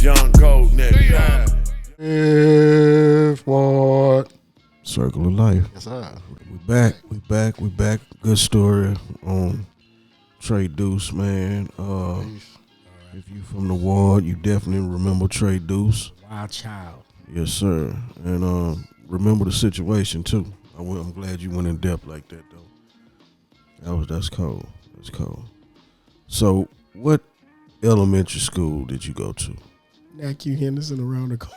Young Gold nigga. If what? Circle of Life. Yes, sir. We back. Good story on Trey Deuce, man. If you from the ward, you definitely remember Trey Deuce. Wild child. Yes, sir. And remember the situation too. I'm glad you went in depth like that though. That's cold. That's cold. So, what elementary school did you go to? NACU Henderson around the corner.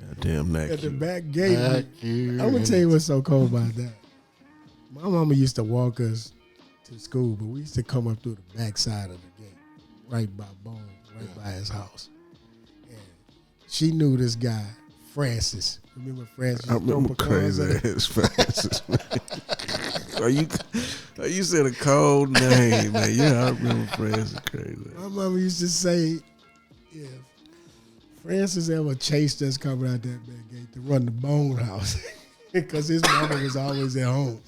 Goddamn NACU. At the back gate. I'm gonna tell you what's so cold about that. My mama used to walk us to school, but we used to come up through the back side of the gate, right by Bone, right by his house. And she knew this guy, Francis. Remember Francis? I remember crazy ass Francis. You said a cold name, man. Yeah, I remember Francis crazy. My mama used to say, if Francis ever chased us coming out that back gate to run the Bone house, because his mama was always at home.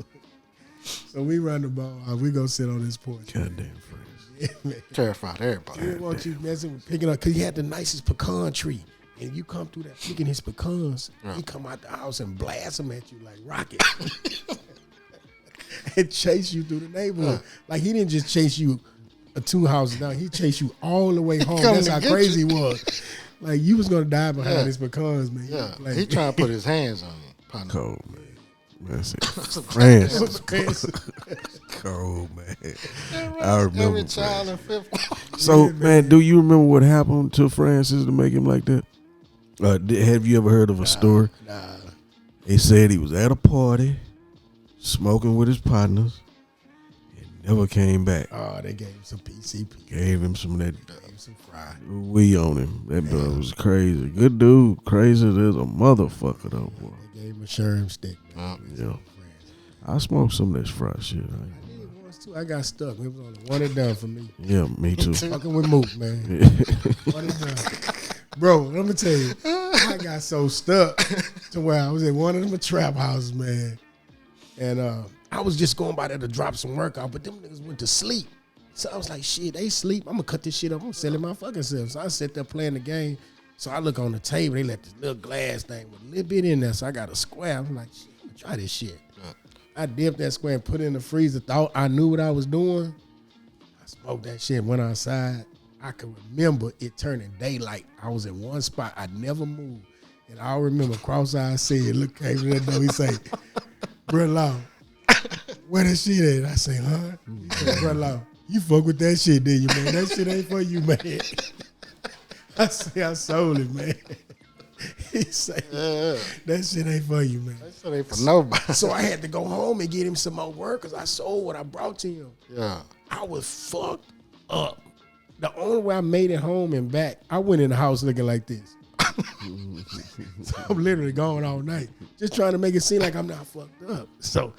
So we run the Bone house. We go sit on this porch. Goddamn Francis. Yeah, Terrified everybody. He didn't want you messing with picking up, because he had the nicest pecan tree. And you come through that picking his pecans, he come out the house and blast them at you like rockets. And chase you through the neighborhood. Like he didn't just chase you 2 houses down. He chased you all the way home. That's how crazy he was. Like you was gonna die behind his pecans, man. Yeah, he trying to put his hands on you. Partner. Cold, man. That's it. Francis. Cold, man. I remember. Every child in fifth. So, man, do you remember what happened to Francis to make him like that? Have you ever heard of a story? Nah. They said he was at a party, smoking with his partners, and never came back. Oh, they gave him some PCP. Gave him some of that. Gave him some fry. We on him. That brother was crazy. Good dude. Crazy as a motherfucker, though, boy. They gave him a Sherm stick. Yeah. I smoked some of this fried shit. I did once too. I got stuck. It was only one and done for me. Yeah, me too. Fucking with Mook, man. One and done. Bro, let me tell you, I got so stuck to where I was in one of them trap houses, man. And I was just going by there to drop some work out, but them niggas went to sleep. So I was like, shit, they sleep. I'm going to cut this shit up. I'm going to sell it my fucking self. So I sat there playing the game. So I look on the table. They let this little glass thing with a little bit in there. So I got a square. I'm like, shit, I'm going to try this shit. I dipped that square and put it in the freezer. Thought I knew what I was doing. I smoked that shit, went outside. I can remember it turning daylight. I was in one spot. I never moved. And I remember cross-eyed said, look, came to that door. He say, Bro Law, where that shit at? I say, huh? He said, Bro Law, you fuck with that shit, did you, man? That shit ain't for you, man. I say, I sold it, man. He say, that shit ain't for you, man. That shit ain't for nobody. So I had to go home and get him some more work because I sold what I brought to him. Yeah. I was fucked up. The only way I made it home and back, I went in the house looking like this. So I'm literally gone all night, just trying to make it seem like I'm not fucked up. So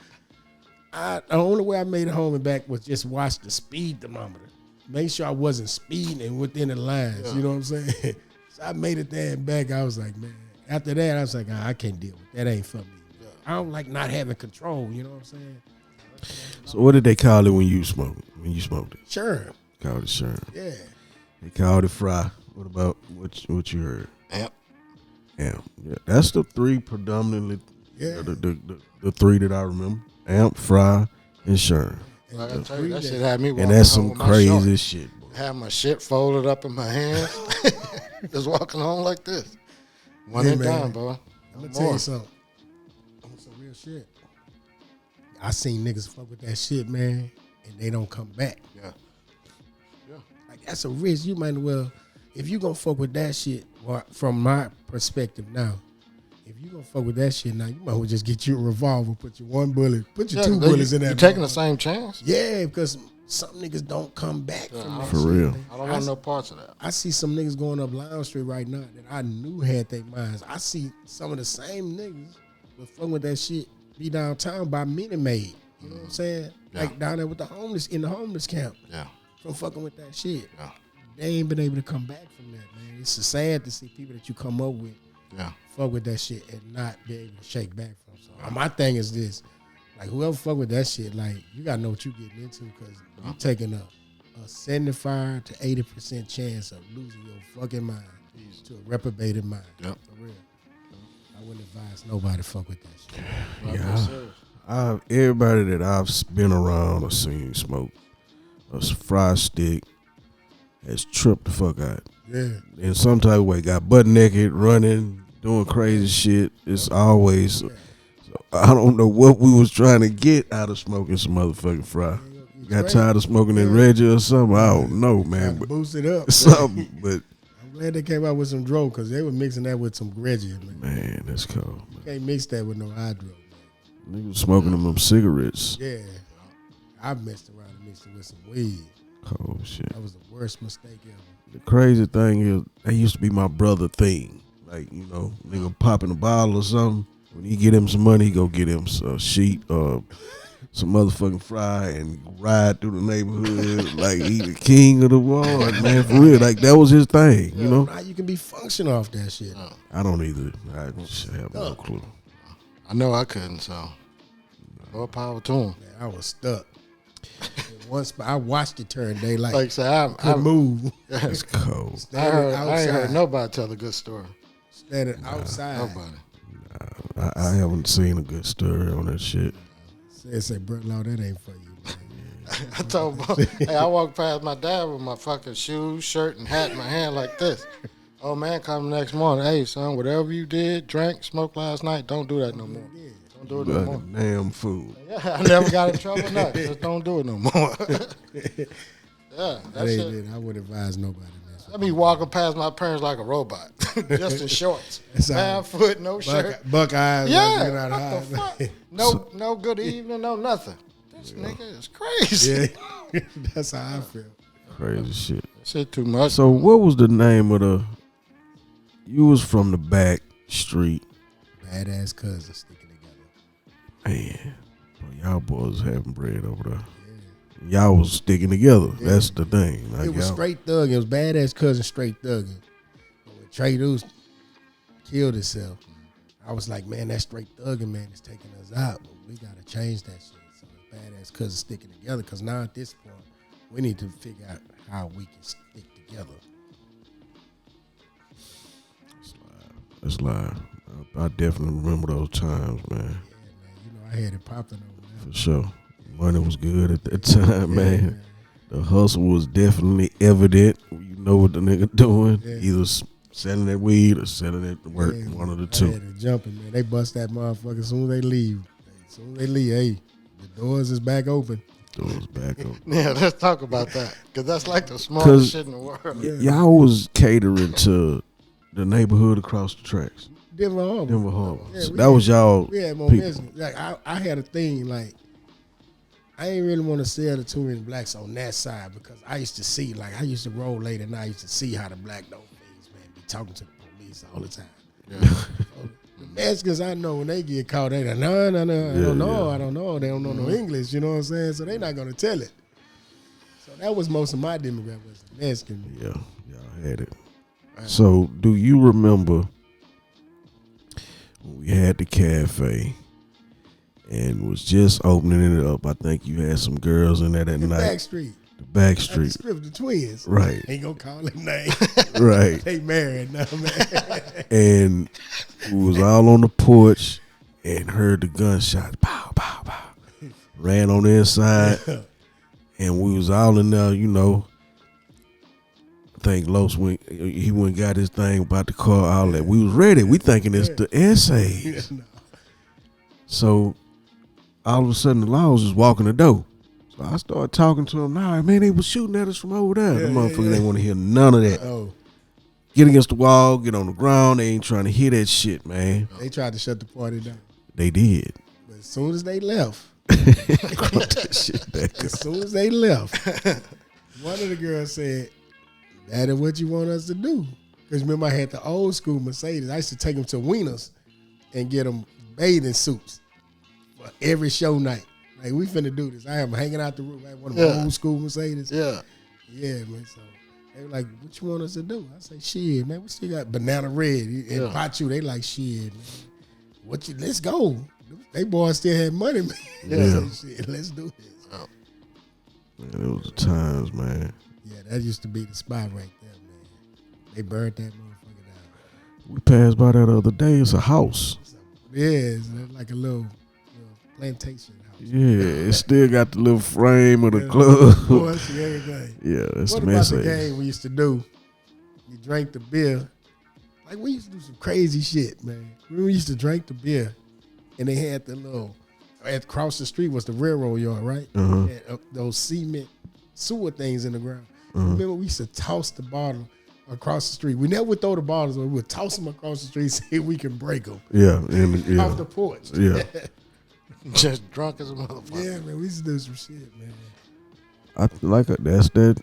the only way I made it home and back was just watch the speed thermometer. Make sure I wasn't speeding and within the lines. Yeah. You know what I'm saying? So I made it there and back. I was like, man. After that, I was like, I can't deal with that. Ain't for me. Yeah. I don't like not having control. You know what I'm saying? So what did they call it when you smoked it? When you smoked it? Sure. Called it Sherm. Yeah. They called it fry. What about what you heard? Amp. Amp. Yeah. That's the 3 predominantly. Yeah. The 3 that I remember. Amp, fry, and Sherm. Like I tell you, that shit had me walking and that's some home with my crazy shit, boy. Have my shit folded up in my hands. Just walking home like this. One and done, boy. I'm gonna tell you something. On some real shit. I seen niggas fuck with that shit, man, and they don't come back. Yeah. Yeah. Like that's a risk. You might as well, if you gonna fuck with that shit, well, from my perspective now, if you gonna fuck with that shit now, you might as well just get you a revolver, put your 1 bullet, put your 2 bullets in that. You taking the same chance? Yeah, because some niggas don't come back from that For shit, real. man. I don't want no parts of that. I see some niggas going up Lounge Street right now that I knew had their minds. I see some of the same niggas with fucking with that shit be downtown by Minute Maid. You know what I'm saying? Yeah. Like down there with the homeless in the homeless camp. Yeah. From fucking with that shit. Yeah. They ain't been able to come back from that, man. It's so sad to see people that you come up with fuck with that shit and not be able to shake back from. So my thing is this. Like whoever fuck with that shit, like you gotta know what you getting into because you taking a 75 to 80% chance of losing your fucking mind to a reprobated mind. Yep. For real. I wouldn't advise nobody to fuck with that shit. Yeah, everybody that I've been around or seen smoke a fry stick has tripped the fuck out. Yeah. In some type of way, got butt naked, running, doing crazy shit. It's always. So I don't know what we was trying to get out of smoking some motherfucking fry. Got tired of smoking in Reggie or something. I don't know, man. But boost it up. something, but I'm glad they came out with some dro because they were mixing that with some Reggie. Man, that's cool. You can't mix that with no hydro. Niggas smoking them cigarettes. Yeah. I messed around and mixed it with some weed. Cold shit. That was the worst mistake ever. The crazy thing is, that used to be my brother thing. Like, nigga popping a bottle or something. When he get him some money, he go get him a sheet or some motherfucking fry and ride through the neighborhood like he the king of the world, man. For real, like that was his thing, you know. Now you can be functional off that shit. I don't either. I just have no clue. I know I couldn't, so more power to him. Man, I was stuck. Once I watched it turn daylight. Like I said, I move. It's cold. I ain't heard nobody tell a good story. Standing outside. Nobody. I haven't seen a good story on that shit. Say, bro, no, that ain't for you, man. I told him, hey, I walked past my dad with my fucking shoes, shirt, and hat in my hand like this. Oh, man, come the next morning. Hey, son, whatever you did, drank, smoked last night, don't do that no more. Don't do it no more. Damn fool. Yeah, I never got in trouble, nothing. Just don't do it no more. Yeah, that's it. I would advise nobody. I be walking past my parents like a robot, just in shorts, barefoot, no shirt, Buckeyes. Yeah, what the fuck? No good evening, no nothing. This nigga is crazy. Yeah, that's how I feel. Crazy shit. Shit too much. So what was the name of the? You was from the back street. Badass cousins sticking together. Man, y'all boys having bread over there. Y'all was sticking together. Yeah. That's the thing. Like it was straight thugging. It was badass cousin straight thugging. But when Trey Deuce killed himself, I was like, man, that straight thugging man is taking us out. But we gotta change that shit. So badass cousin sticking together. Cause now at this point, we need to figure out how we can stick together. That's live. I definitely remember those times, man. Yeah, man. I had it popping over there. For sure. Money was good at that time, man. The hustle was definitely evident. You know what the nigga doing. Yeah. Either selling that weed or selling it to work. Yeah, one of the two. Had it jumping, man. They bust that motherfucker as soon as they leave. Hey, the doors is back open. Doors back open. Yeah, let's talk about that. Because that's like the smartest shit in the world. Y'all was catering to the neighborhood across the tracks. Denver Harbor. Yeah, so that was y'all. We had more business. Like I had a thing like I ain't really want to sell to too many blacks on that side because I used to see, like, I used to roll late and I used to see how the black dope fiends, man, be talking to the police all the time. Yeah. So the Mexicans I know when they get caught, they like, no, I don't know. They don't know no English, you know what I'm saying? So they not going to tell it. So that was most of my demographic was the Mexican. Yeah, y'all had it. Right. So do you remember when we had the cafe and was just opening it up? I think you had some girls in there that night. The back street. The twins. Right. Ain't gonna call it name. Right. They married now, man. And we was all on the porch and heard the gunshots. Pow, pow, pow. Ran on the inside. And we was all in there, you know. I think Los went and got his thing about the car, all that. We was ready. We thinking it's the essays. No. So all of a sudden, the law was just walking the door. So I started talking to him. Nah, man, they was shooting at us from over there. The motherfucker didn't want to hear none of that. Oh. Get against the wall, get on the ground. They ain't trying to hear that shit, man. They tried to shut the party down. They did. But as soon as they left, that shit back as soon as they left, one of the girls said, "That is what you want us to do." Because remember, I had the old school Mercedes. I used to take them to Wieners and get them bathing suits for every show night. Like, we finna do this. I am hanging out the roof. I had one of my old school Mercedes. Yeah, man. So they were like, "What you want us to do?" I say, "Shit, man. We still got Banana Red and Pachu." They like, "Shit, man. Let's go." They boys still had money, man. Yeah. So, shit, let's do this. Man, it was the times, man. Yeah, that used to be the spot right there, man. They burned that motherfucker down. We passed by that the other day. It's a house. Yeah, it's like a little plantation house. Yeah, it still got the little frame of the club. Horse and everything. Yeah, that's What the about mess. the game we used to do? You drank the beer. Like, we used to do some crazy shit, man. We used to drink the beer, and they had the little, across the street was the railroad yard, right? Uh-huh. Had, those cement sewer things in the ground. Remember, we used to toss the bottle across the street. We never would throw the bottles, but we would toss them across the street, see if we can break them Yeah, off the porch. Yeah. Just drunk as a motherfucker. Yeah, man, we used to do some shit, man. I like it. That's that.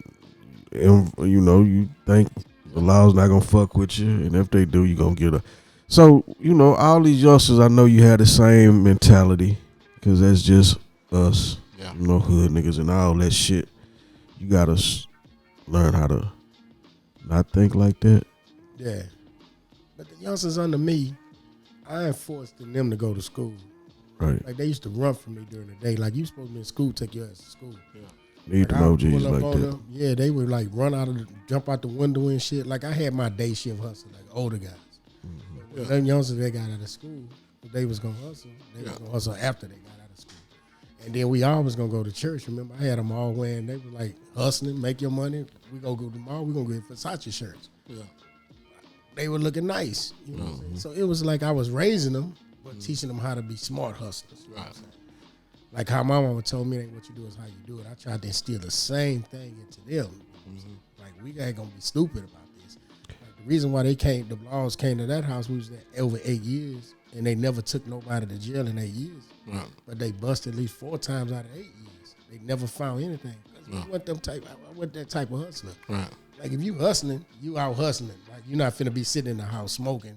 You know, you think the law's not gonna fuck with you, and if they do, you gonna get a. So you know, all these youngsters, I know you had the same mentality, because that's just us. Yeah. You know, hood niggas and all that shit. You gotta learn how to not think like that. Yeah. But the youngsters under me, I enforced them to go to school. Right. Like, they used to run from me during the day. Like, you supposed to be in school, take your ass to school. Yeah. Need them OGs like that. Them. Yeah, they would like run jump out the window and shit. Like, I had my day shift hustle, like older guys. But them youngsters, they got out of school, they was gonna hustle. They was gonna hustle after they got out of school. And then we always gonna go to church. Remember, I had them all wearing, they were like hustling, make your money. We gonna go tomorrow, we gonna get Versace shirts. Yeah. They were looking nice. You know what I'm saying? So it was like I was raising them, but teaching them how to be smart hustlers. You know what I'm saying? Like how my mama told me, what you do is how you do it. I tried to instill the same thing into them. Like, we ain't gonna be stupid about this. Like, the reason why the laws came to that house, we was there over 8 years, and they never took nobody to jail in 8 years. Right. But they busted at least 4 times out of 8 years. They never found anything. I wasn't that type of hustler. Right. Like, if you hustling, you out hustling. Like, you're not finna be sitting in the house smoking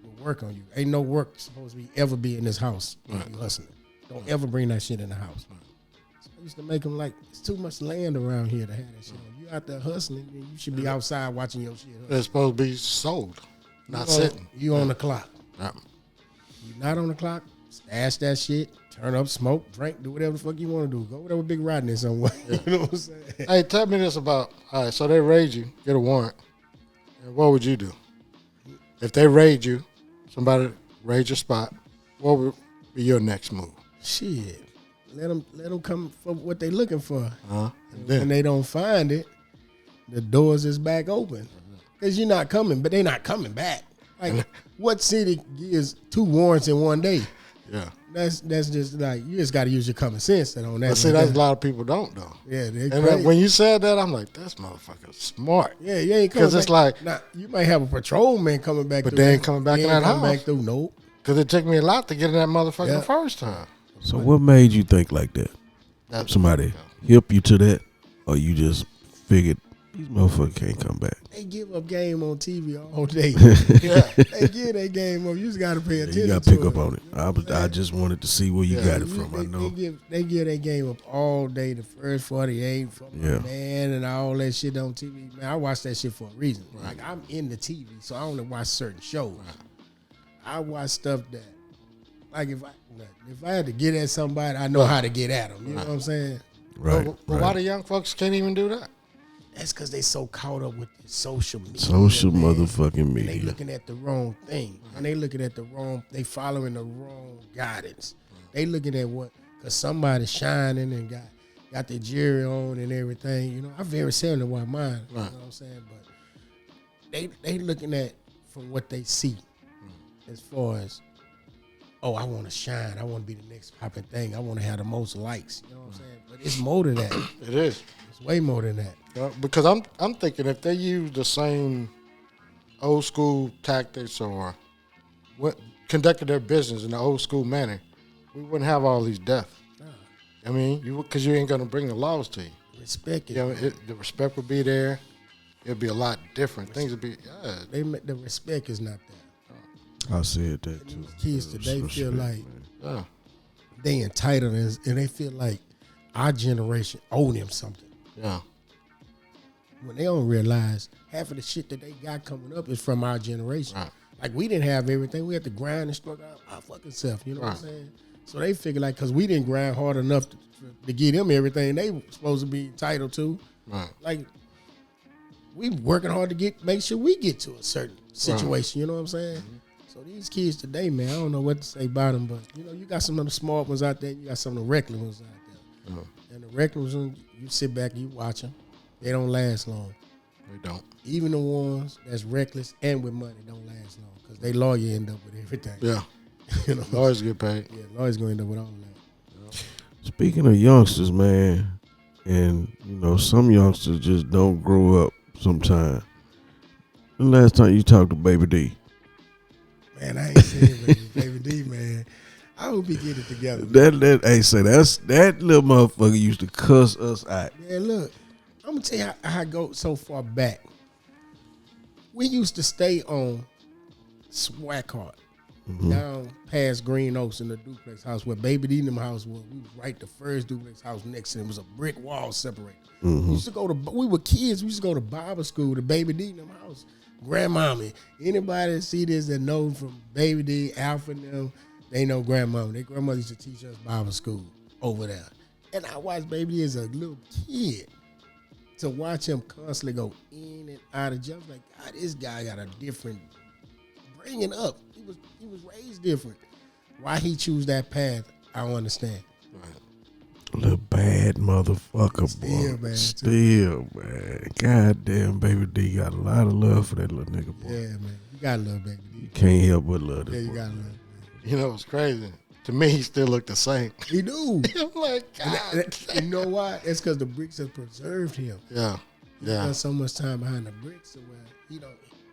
with work on you. Ain't no work supposed to ever be in this house when you hustling. Don't ever bring that shit in the house. So I used to make them like, it's too much land around here to have that shit on. You out there hustling, then you should be outside watching your shit. It's supposed to be sold, not sitting. You on the clock. You not on the clock, stash that shit, turn up, smoke, drink, do whatever the fuck you want to do. Go whatever Big Rodney is somewhere. You know what I'm saying? Hey, tell me this about, all right, so they raid you, get a warrant. And what would you do? If they raid you, somebody raid your spot, what would be your next move? Shit. Let them come for what they looking for. And when they don't find it, the doors is back open. Because you're not coming, but they not coming back. Like, what city gives 2 warrants in one day? Yeah. That's just like, you just got to use your common sense on that. But see, that's a lot of people don't, though. Yeah, they and when you said that, I'm like, this motherfucker's smart. Yeah, you ain't coming back. Because it's like, now, you might have a patrolman coming back, but they ain't coming back in that house. Back through, nope. Because it took me a lot to get in that motherfucker the first time. So what made you think like that? Somebody hip you to that, or you just figured these motherfuckers can't come back? They give up game on TV all day. Yeah, they give that game up. You just got to pay attention. You got to pick up on it. I just wanted to see where you got it from. I know they give that game up all day. The first 48 from man and all that shit on TV. Man, I watch that shit for a reason. Like, I'm in the TV, so I only watch certain shows. I watch stuff that, like, if I had to get at somebody, I know how to get at them. You know what I'm saying? Right. But why the young folks can't even do that? That's because they so caught up with the social media. Motherfucking media. And they looking at the wrong thing. And they looking at the wrong, they following the wrong guidance. They looking at what, because somebody's shining and got their jewelry on and everything. You know, I'm very similar to mine. You know what I'm saying? But they looking at from what they see as far as, oh, I want to shine. I want to be the next popping thing. I want to have the most likes. You know what I'm saying? But it's more than that. It is. It's way more than that. Because I'm thinking if they use the same old school tactics or what conducted their business in the old school manner, we wouldn't have all these deaths. I mean, because you ain't gonna bring the laws to you. Respect it. You know, the respect would be there. It'd be a lot different. Things would be. The respect is not there. I said that too. Kids today feel like they entitled and they feel like our generation owe them something. Yeah. When they don't realize half of the shit that they got coming up is from our generation. Right. Like, we didn't have everything. We had to grind and struggle our fucking self. You know what I'm saying? So they figure like, because we didn't grind hard enough to get them everything they were supposed to be entitled to. Right. Like, we working hard to make sure we get to a certain situation. You know what I'm saying? Mm-hmm. So these kids today, man, I don't know what to say about them, but you got some of the smart ones out there. You got some of the reckless ones out there. And the reckless ones, you sit back and you watch them. They don't last long. They don't. Even the ones that's reckless and with money don't last long because they lawyer end up with everything. Yeah. Lawyers get paid. Yeah, lawyers gonna end up with all that. Speaking of youngsters, man, and some youngsters just don't grow up sometimes. The last time you talked to Baby D? Man, I ain't seen Baby D, man. I hope he get it together. That little motherfucker used to cuss us out. Man, look, I'm gonna tell you how I go so far back. We used to stay on Swackheart, down past Green Oaks in the duplex house where Baby D and them house was. We was right the first duplex house next to it. It was a brick wall separated. We used to we were kids. We used to go to Bible school to Baby D and them house. Grandmommy. Anybody that see this that know from Baby D, Alpha and them, they know grandmama. Their grandmother used to teach us Bible school over there. And I watched Baby D as a little kid. To watch him constantly go in and out of jobs, like, God, this guy got a different bringing up. He was raised different. Why he choose that path, I don't understand. Right. Little bad motherfucker, Still, boy. man. Still, man. Goddamn, Baby D got a lot of love for that little nigga, boy. Yeah, man. You gotta love Baby D. You can't help but love this. Yeah, you boy. gotta love him. You know what's crazy? To me, he still looked the same. He do. I'm like, God. You know why? It's because the bricks have preserved him. Yeah. He spent so much time behind the bricks, so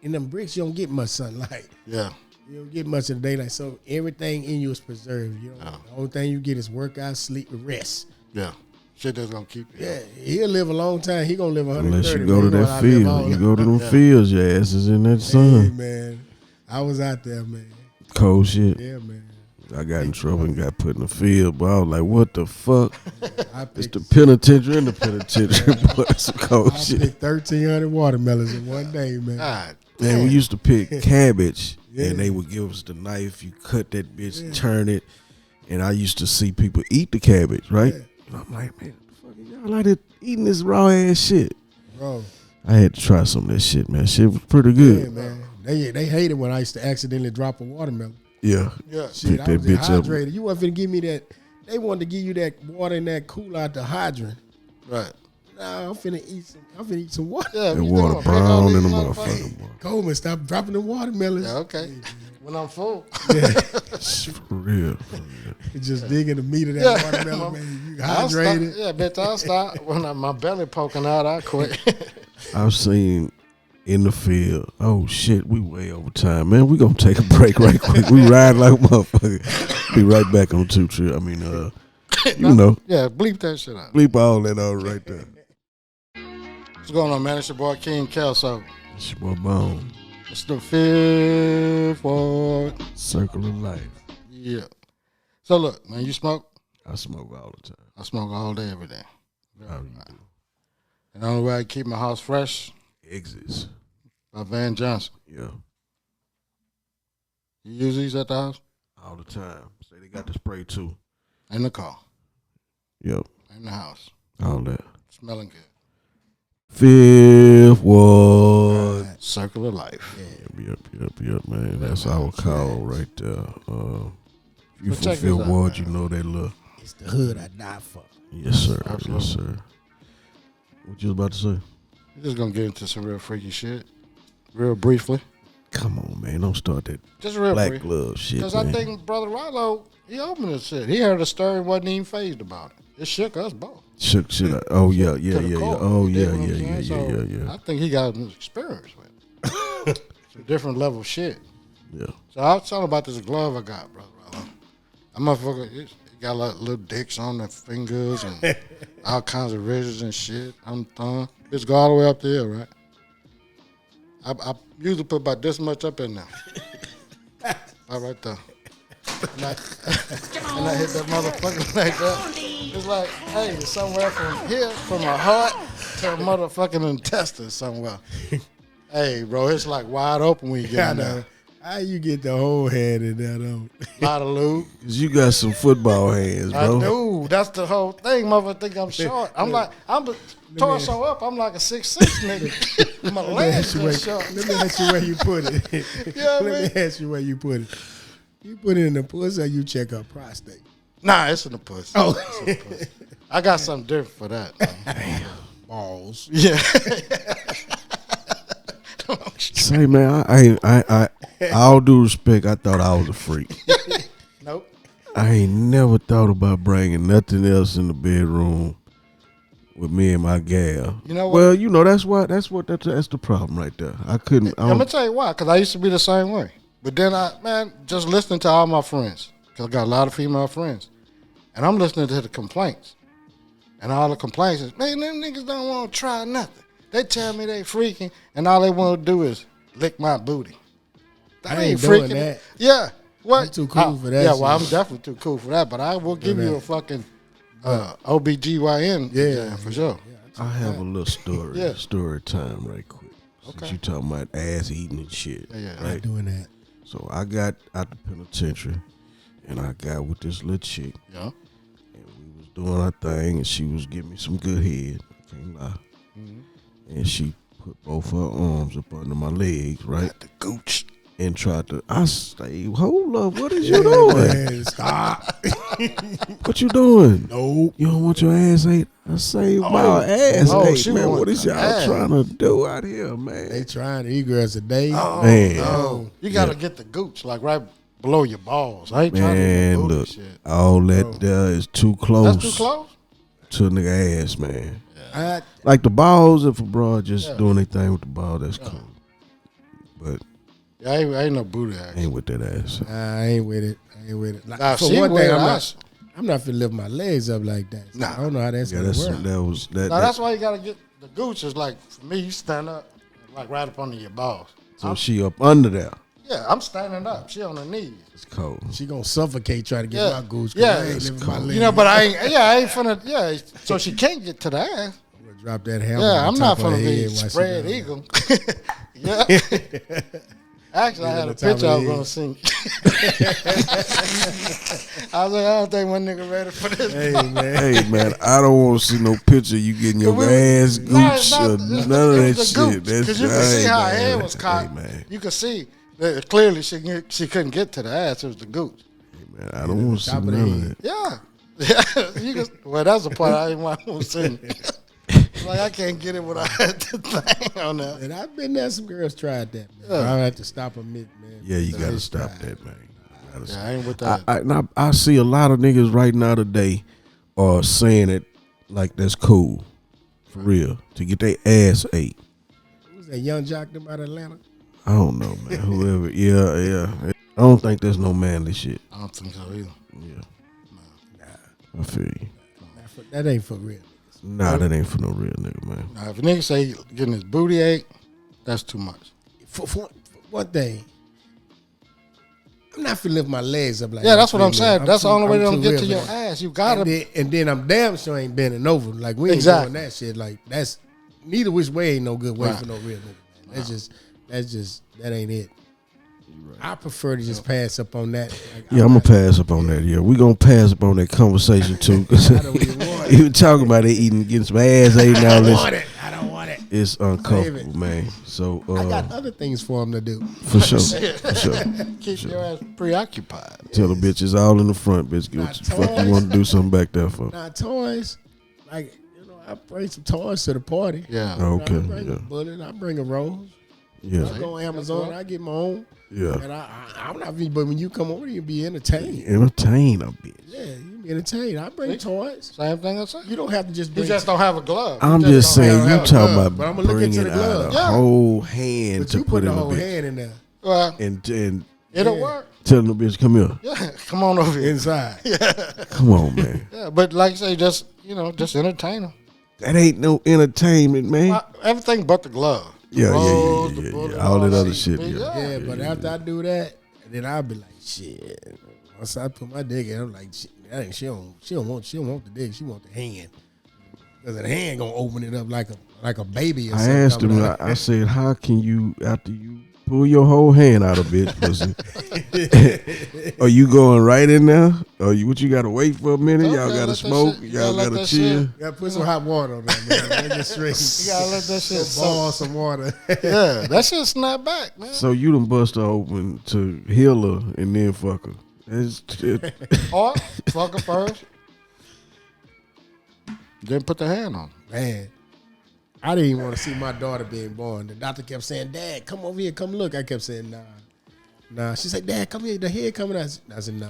in them bricks you don't get much sunlight. Yeah. You don't get much of the daylight, so everything in you is preserved. The only thing you get is workout, sleep, and rest. Yeah. Shit that's gonna keep you. Yeah, he'll live a long time. He gonna live 130. Unless you go to that field. You go to them fields, your ass is in that sun. Hey, man. I was out there, man. Cold shit. Yeah, man. I got in trouble and got put in the field, but I was like, what the fuck? I It's picked, the penitentiary and the penitentiary, boy. That's some cold I shit. picked 1,300 watermelons in one day, man. God. Man, we used to pick cabbage, Yeah. and they would give us the knife. You cut that bitch, turn it, and I used to see people eat the cabbage, right? Yeah. And I'm like, man, what the fuck are y'all out there eating this raw ass shit? Bro. I had to try some of that shit, man. Shit was pretty good. Yeah, man. They hated when I used to accidentally drop a watermelon. Yeah. Yeah. Shit, Pick I that was bitch up. dehydrated. You wasn't finna give me that. They wanted to give you that water in that cooler out the hydrant. Right. Nah, I'm finna eat some water. Yeah. That you water talking about pick all brown in these the motherfuckers? motherfucker, boy. Coleman, stop dropping them watermelons. Yeah. Okay. When I'm full. For real. Just digging the meat of that Yeah. watermelon, man. You I'll stop. hydrated. Yeah, bitch. I'll stop when my belly poking out. I quit. I've seen in the field. Oh shit, we way over time, man. We gonna take a break right quick. We ride like a motherfucker. Be right back on 2 Trip. I mean, Yeah. Bleep that shit out. bleep all that out right there. What's going on, man? It's your boy King Kelso. It's your boy Bone. It's the fifth ward. Circle of life. Yeah. So look, man. You smoke? I smoke all the time. I smoke all day, every day. How you do? And the only way I keep my house fresh Exits. by Van Johnson. Yeah. You use these at the house? All the time. Say they got the spray too. In the car. Yep. In the house. All that. Smelling good. Fifth ward. Circle of life. Yep, man. That's our call right there. If you But from check Fifth this out, Ward, man. you know that look. It's the hood I die for. Yes, sir. Absolutely. Yes, sir. What you was about to say? We're just going to get into some real freaky shit. Real briefly. Come on, man. Don't start that Just real black brief. glove shit, Because man. I think Brother Rilo, he opened this shit. He heard a story and wasn't even phased about it. It shook us both. Shook shit out. Oh, yeah. To the core. Oh, You yeah, dig what I'm yeah. saying? So I think he got an experience with it. It's a different level of shit. Yeah. So I was telling about this glove I got, Brother Rilo. That motherfucker, it got like little dicks on the fingers and all kinds of ridges and shit on the thumb. It's go all the way up the hill, right? I usually put about this much up in there. About right there. And I hit that motherfucker like that. It's like, hey, somewhere from here, from my heart to a motherfucking intestine somewhere. Hey, bro, it's like wide open when you get in there. How you get the whole hand in there though? Lot of lube. Cause you got some football hands, I bro. do. That's the whole thing. Motherfucker think I'm short. I'm torso up. I'm like a 6'6" nigga. My legs are short. Let me ask you where you put it. Yeah, Let man. me ask you where you put it. You put it in the pussy or you check her prostate? Nah, it's in the pussy. Oh. It's in the pussy. I got something different for that. Balls. Yeah. Say, man, I all due respect, I thought I was a freak. Nope. I ain't never thought about bringing nothing else in the bedroom with me and my gal. You know what? Well, you know that's the problem right there. I couldn't. I'm gonna tell you why, because I used to be the same way. But then just listening to all my friends, because I got a lot of female friends, and I'm listening to the complaints, and all the complaints is, man, them niggas don't want to try nothing. They tell me they freaking, and all they want to do is lick my booty. I ain't doing that. Yeah. What? I'm too cool for that Yeah, shit. well, I'm definitely too cool for that, but I will give you a fucking OBGYN exam for sure. I have a little Yeah. story time right quick. Since you talking about ass eating and shit, Yeah. I'm right? doing that. So I got out the penitentiary, and I got with this little chick, Yeah. and we was doing our thing, and she was giving me some good head. I can't lie. And she put both her arms up under my legs, right? Got the gooch. And tried to. I say, hold up, what is you doing? Man, stop. What you doing? Nope. You don't want your ass ate? I say, my ass ate, she man. want What is y'all ass. trying to do out here, man? They trying to eat girls a day. Oh, Man. no. You got to get the gooch, like right below your balls. I ain't trying to Man, do booty look, shit. all that there is too close. That's too close? To a nigga ass, man. I, Like the balls, if a broad just doing anything with the ball, that's cool. But Yeah, I ain't no booty action. ain't with that ass. I ain't with it. I ain't with it. Like, Nah, for she one with thing, it, I'm not finna lift my legs up like that. So Nah. I don't know how that's Yeah, gonna that's work. that was that. Now, that that's why you got to get the gooch. Is like, for me, you stand up, like right up under your balls. so she up under there. Yeah, I'm standing up. She on her knees. It's cold. She gonna suffocate trying to get Yeah. my goose. Yeah. I ain't It's lifting my legs. You know, but I ain't finna, yeah, so she can't get to the ass. I'm gonna drop that hammer. Yeah, on I'm top not of her finna be head while she spread down eagle. Yeah. Actually, I had a on top of picture I was the gonna head. sing. I was like, I don't think one nigga ready for this. Hey man, Hey man, I don't want to see no picture of you getting your ass gooch or none of that shit. That's Because you can see how her man. head was caught. Hey man, You can see that clearly she couldn't get to the ass. It was the gooch. hey, man, I don't want to see top of the none head. of that. Yeah. Yeah. Well, that's the part I didn't want to sing. Like, I can't get it without the thing on there. and I've been there. Some girls tried that. Man. I had to stop them mid, man. Yeah, you gotta They stop tried. that, man. You gotta Yeah, I ain't with that. I see a lot of niggas right now today are saying it like that's cool, for real, to get their ass ate. Who's that young jock them out of Atlanta? I don't know, man. Whoever, yeah. I don't think that's no manly shit. I don't think so either. Yeah, I feel you. That ain't for real. Nah, that ain't for no real nigga, man. Now, if a nigga say he getting his booty ate, that's too much. For one thing, I'm not finna lift my legs up like Yeah, that. that's what I'm saying. That's the only way they I'm don't too get to real your for that. ass. You gotta. And then I'm damn sure ain't bending over. Like we ain't Exactly. doing that shit. Like that's neither which way ain't no good way Right. for no real nigga. Man. That's just that ain't it. I prefer to just pass up on that. Like, Yeah, I'm gonna pass up on that. Yeah, we gonna pass up on that conversation too. Cause I don't even want you talking about it eating, getting some ass ate now. I don't want it. I don't want it. It's uncomfortable, man. So I got other things for him to do. for sure, for sure. Keep your ass preoccupied. Tell the bitches all in the front, bitch. Get what the fuck you want to do something back there for? Now toys, like I bring some toys to the party. Yeah. Okay, I bring yeah, a bullet. I bring a rose. I yeah, go on Amazon. I get my own. yeah. And I'm not. But when you come over, you be entertained. Entertain a bitch. Yeah, you be entertained. I bring toys. Same thing I said. You don't have to just You bring. just don't have a glove. I'm You just don't saying, have you a talking glove. about but I'ma look into bringing the out glove. a Yeah. whole hand but to you put put in the a whole bitch, hand in there Well, and it'll Yeah. work. telling the bitch, come here, Yeah. Come on over here. inside. come on, man. Yeah, but like I say, just entertain them. That ain't no entertainment, man. Everything but the glove. The Yeah, rose, yeah. the bullet, All that other shit, yeah. Yeah, but after I do that, then I'll be like, shit. Once I put my dick in, I'm like, shit, that ain't, she don't want the dick. She want the hand. Because the hand gonna open it up like a baby or I something. asked him, coming out. I said, how can you, after you pull your whole hand out of it, pussy. Are you going right in there? Or what you gotta wait for a minute? No, y'all you gotta gotta let that smoke. shit- you Y'all gotta let gotta that chill. shit- You gotta put some hot water on that, man. Make it straight. You gotta let that shit Boil soak. some water. Yeah, that shit snap back, man. So you done bust her open to heal her and then fuck her. Or fuck her first, then put the hand on. Man, I didn't even want to see my daughter being born. The doctor kept saying, Dad, come over here, come look. I kept saying, nah. Nah. She said, Dad, come here, the head coming out. I said, nah.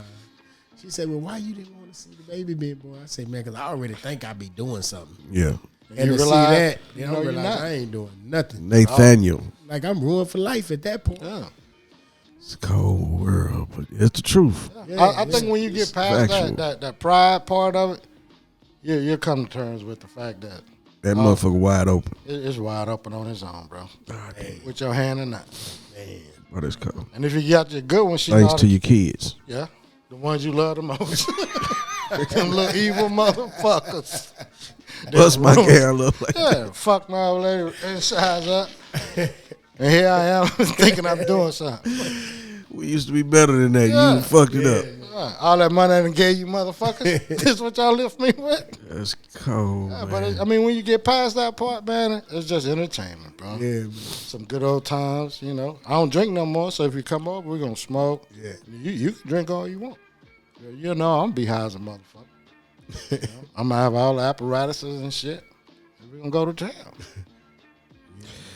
She said, well, why you didn't want to see the baby being born? I said, man, because I already think I be doing something. Yeah. And You to realize- see that, you you know know, you're realize not. I ain't doing nothing. Nathaniel. Like I'm ruined for life at that point. Yeah. It's a cold world, but it's the truth. I think when you get past factual. that pride part of it, you'll come to terms with the fact that That motherfucker wide open. it's wide open on his own, bro. God damn. With your hand in that. Oh, that's cold. And if you got your good one, she Thanks know to how your kids. yeah, the ones you love the most. Them little evil motherfuckers. Bust my girl up like Yeah, fuck my old lady insides up. And here I am thinking I'm doing something. we used to be better than that. Yeah. You fucked it up. Yeah, all that money I done gave you motherfuckers, this what y'all lift me with? That's cold, Yeah, man. but I mean, when you get past that part, man, it's just entertainment, bro. Yeah, man. Some good old times, you know. I don't drink no more, so if you come over, we're going to smoke. Yeah. You can drink all you want. You know, I'm be high as a motherfucker. You know, I'm going to have all the apparatuses and shit. And we're going to go to town.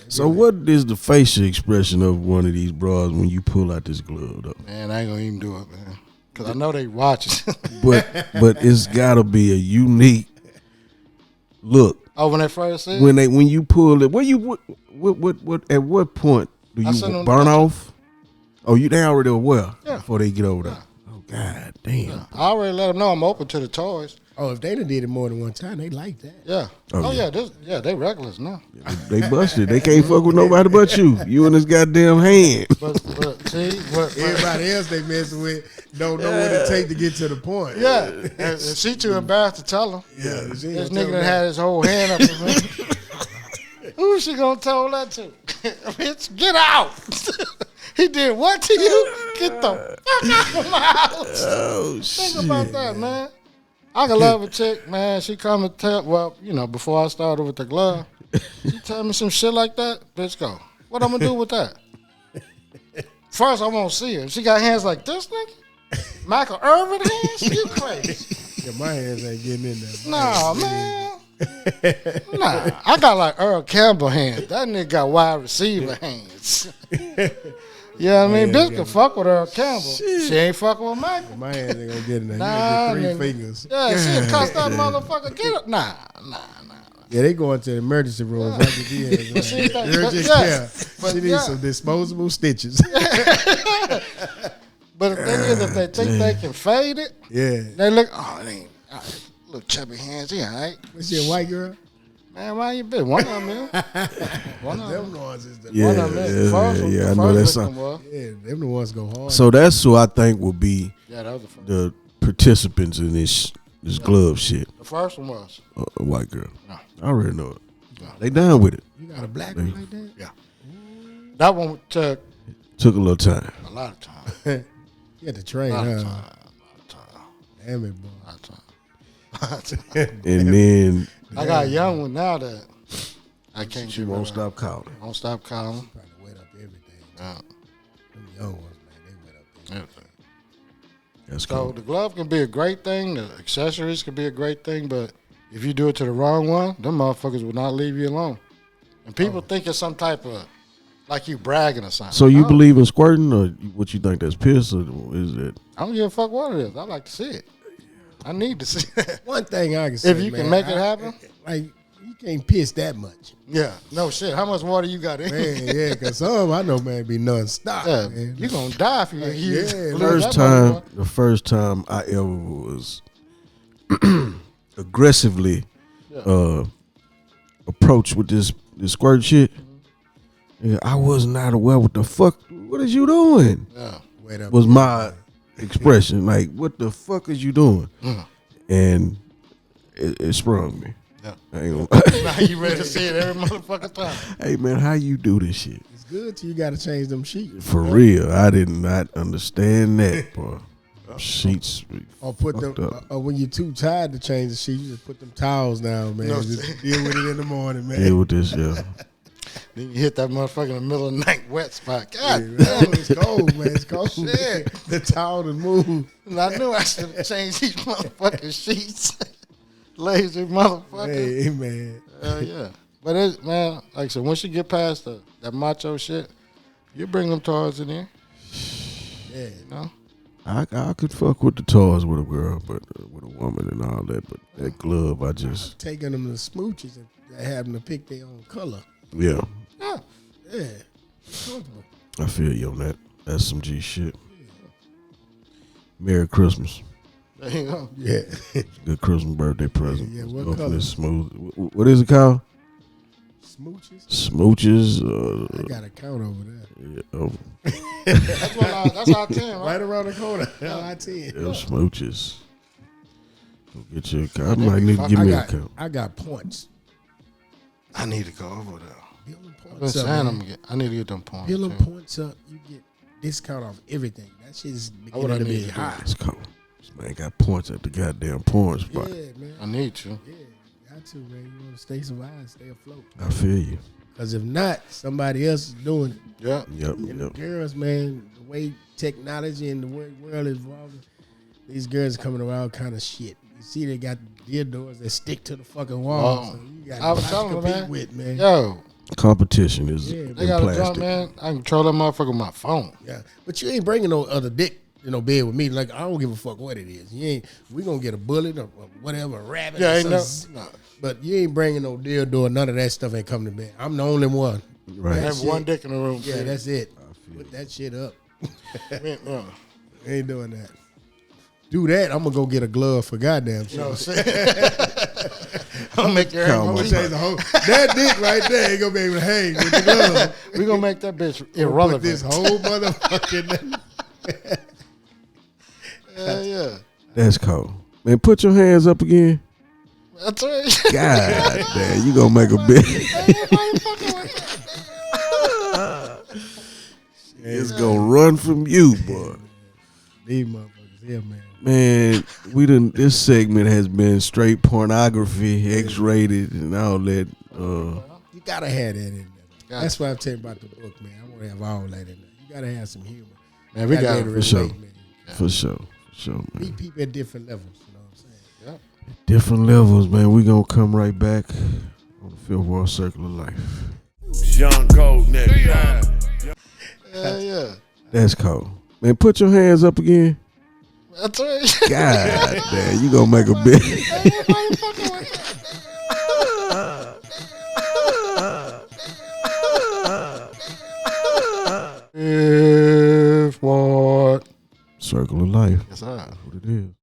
So what is the facial expression of one of these bras when you pull out this glove, though? Man, I ain't going to even do it, man. Because I know they watching. But it's got to be a unique look. Oh, when they first see it? When you pull it, what at what point do I you send them- burn off? Oh, they already aware Yeah. before they get over there. Oh God damn. I already let them know I'm open to the toys. Oh, if they done did it more than one time, they like that. Yeah. Oh, Oh, yeah. yeah, they regulars now. They busted. They can't fuck with nobody but you. You and this goddamn hand. But see, what Everybody else they messing with don't know what it take to get to the point. yeah, and she too embarrassed to tell him. Yeah. This nigga that had his whole hand up in me. Who's she gonna tell that to? Bitch, get out! He did what to you? Get the fuck out of my house! Oh shit. Think about that, man. I can love a chick, man. She come and tell, well, you know, before I started with the glove, she tell me some shit like that. Bitch, go. What I'm gonna do with that? First, I won't see her. If she got hands like this nigga, Michael Irvin hands, you crazy? Yeah, my hands ain't getting in there. Nah, man. Nah, I got like Earl Campbell hands. That nigga got wide receiver hands. Yeah, I mean, bitch can fuck with Earl Campbell. She ain't fucking with Michael. My hands ain't gonna get in there. Nah, You get nigga. 3 fingers. Yeah, she cuss that motherfucker. Get up. Nah. Yeah, they going to the emergency room. If I get these hands, She think- urgent yeah, care. but She needs yeah. some disposable stitches. But the thing is, if they think they can fade it, Yeah. they look, oh, it ain't, little chubby hands, he all right. Was she a white girl? Man, why you been? One of them, man. One of Them them. the ones is the Yeah, One of them. The first one, yeah, the I know first that victim song. was. yeah, them the ones go hard. So that's who I think will be Yeah, that was the first. the participants in this glove shit. The first one was. A white girl. No. I already know it. No. They down with it. You got a black one like that? Yeah. That one took Took a little time. a lot of time. You had to train A lot of her. time. A lot of time. Damn it, boy. A lot of time. And then I got a young one now that I can't she get won't rid of. stop calling. Won't stop calling. Trying to wet up everything. Yeah. Them young ones, man, they wet up everything. Everything. That's So cool. the glove can be a great thing. The accessories can be a great thing, but if you do it to the wrong one, them motherfuckers will not leave you alone. And people think it's some type of like you bragging or something. So you No, believe in squirting, or what you think that's piss, or is it? I don't give a fuck what it is. I like to see it. I need to see it. One thing I can say, If you man, can make it happen. like you can't piss that much, Yeah. No shit. How much water you got in? man. Yeah, because some I know, man, be non-stop. Yeah, Man. you gonna die if you use yeah, lose First that time, motherfucker. the first time I ever was aggressively approached with this squirt shit. Yeah, I was not aware. What the fuck? What is you doing? Yeah. Wet up. Was my expression like, what the fuck is you doing? And it sprung me. Yeah. I ain't gonna, Now you ready to see it every motherfucking time. hey man, how you do this shit? It's good till you got to change them sheets. For real, I did not understand that, boy. Sheets. Or put them, or when you're too tired to change the sheet, you just put them towels down, man. No, just deal with it in the morning, man. Deal with this, yeah. Then you hit that motherfucker in the middle of the night wet spot. God Yeah, damn. it's cold, man. It's cold. Shit. The towel to move. And I knew I should have changed these motherfucking sheets. Lazy motherfucker. Hey, man. Yeah. But it's, man, like I said, once you get past that macho shit, you bring them toys in here. Yeah. You know? I could fuck with the toys with a girl, but with a woman and all that. But that glove, I just Taking them to smooches and having to pick their own color. yeah. Yeah. Yeah. It's comfortable. I feel you on that. That's some G shit. Merry Christmas. There you go. Yeah. Good Christmas birthday present. Yeah, Let's what go for color? this smooth. What is it called? Smooches? Smooches. I got a count over there. Yeah, oh, That's our 10, right? Right around the corner. I-10. yeah, smooches. Go get your account. I might need to give me an account. I got points. I need to go over there. Build them I've been points up. saying man. I need to get them points. Build them too. points up. You get discount off everything. That shit's what I beginning to need be to do. high. Let's go. This man got points at the goddamn porn spot. Yeah, man. I need to. Yeah, got to, man. You want to stay survive, stay afloat. I feel you. Because if not, somebody else is doing it. Yeah. Yep, And the yep. girls, man, the way technology and the way the world is evolving, these girls coming around kind of shit. You see, they got dildos that stick to the fucking wall. Oh. So you got I was to telling them, compete man. with, man. Yo, Competition is Yeah, in they got a plastic. jump, man. I can control that motherfucker with my phone. Yeah, but you ain't bringing no other dick, bed with me. Like I don't give a fuck what it is. You ain't. We gonna get a bullet or whatever, a rabbit. Yeah, or ain't no. something. No. But you ain't bringing no dildo or none of that stuff ain't coming to bed. I'm the only one. Right. Have shit. one dick in the room. Yeah, that's it. feel Put that shit up. No. Ain't doing that. Do that, I'm gonna go get a glove for goddamn shit. No, see? I'll make your Come I'm on. gonna change the whole. That dick right there ain't gonna be able to hang with the glove. We're going to make that bitch Put irrelevant. this whole motherfucking. Yeah. That's cold. Man, put your hands up again. That's right. God damn, you gonna make a bit. It's gonna run from you, boy. These motherfuckers here, man. Man, this segment has been straight pornography, X-rated, and all that. You gotta have that in there. Gotcha. That's why I'm telling you about the book, man. I want to have all that in there. You gotta have some humor. Man, we Gotta got be it able to for sure. relate, man. For sure, man. Meet people at different levels. You know what I'm saying? Different levels, man. We gonna come right back on the Fifth World Circle of Life. Young Gold Nigga. Yeah. That's cold. Man, put your hands up again. That's right. God damn, you gonna make a bit. If what? Circle of Life. Yes, sir. What it is.